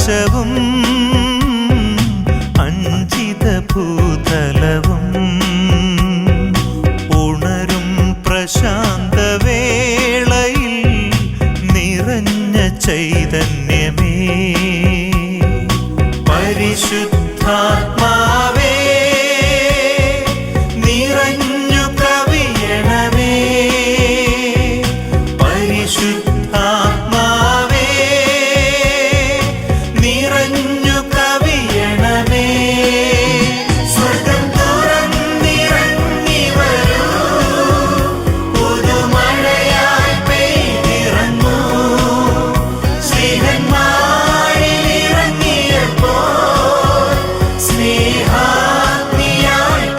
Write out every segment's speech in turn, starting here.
ആകാശവും അഞ്ചിത ഭൂതലവും ഉണരും പ്രശാന്തവേളയിൽ നിറഞ്ഞ ചൈതന്യമേ പരിശുദ്ധാത്മാവേ നിറഞ്ഞു കവിയണമേ പരിശുദ്ധാത്മാവേ നിറഞ്ഞു കവിയണമേ സ്വർഗ്ഗം തുറന്നിറങ്ങി വരൂ പുതുമഴയായി പെയ്തിറങ്ങൂ സ്നേഹന്മാരിൽ ഇറങ്ങിയപ്പോൾ സ്നേഹാഗ്നിയായി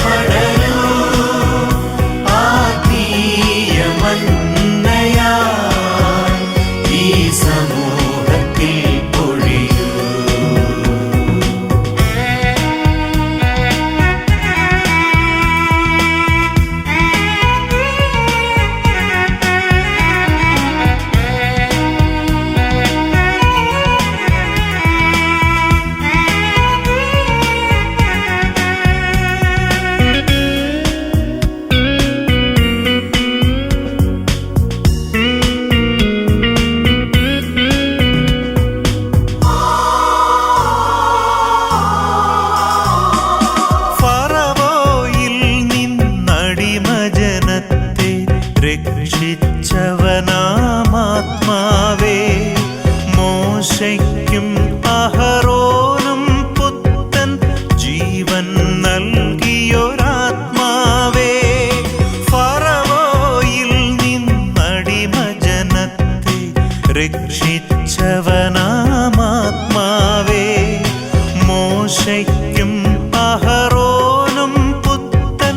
പടരൂ ആത്മീയ മന്നയായി ഈ സമൂഹത്തിൽ പൊഴിയൂ. ഫറവോയിൽ നിന്നടിമജനത്തെ രക്ഷിച്ചവനാമാത്മാവേ മോശയ്ക്കും അഹറോനും പുത്തൻ ജീവൻ നൽകിയൊരാത്മാവേ ഫറവോയിൽ നിന്നടിമജനത്തെ രക്ഷിച്ചവനാമാത്മാവേ മോശയ്ക്കും അഹറോനും പുത്തൻ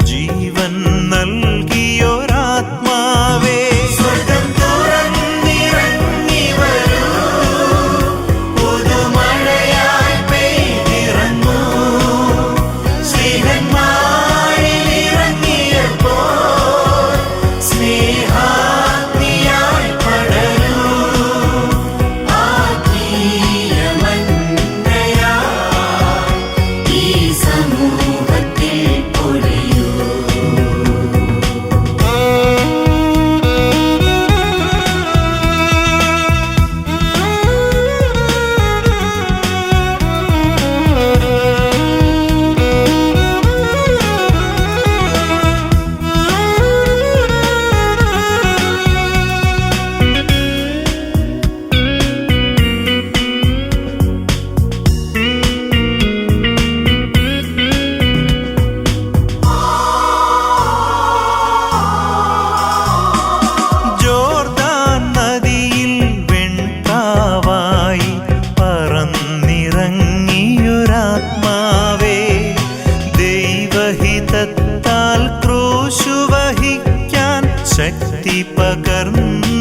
ജീവൻ നൽകിയൊരാത്മാവേ സ്വർഗ്ഗം തുറന്നിറങ്ങി വരൂ പുതുമഴയായി പെയ്തിറങ്ങൂ സ്നേഹന്മാരിൽ ഇറങ്ങിയപ്പോൾ സ്നേഹാഗ്നിയായി പടരൂ ആത്മീയ മന്നയായി ഈ സമൂഹത്തിൽ പൊഴിയൂ. ജോർദാൻ നദിയിൽ വെൺപ്രാവായി പറന്നിറങ്ങിയൊരാത്മാവേ ദൈവഹിതത്താൽ ക്രൂശു വഹിക്കാൻ ശക്തി പകർന്നു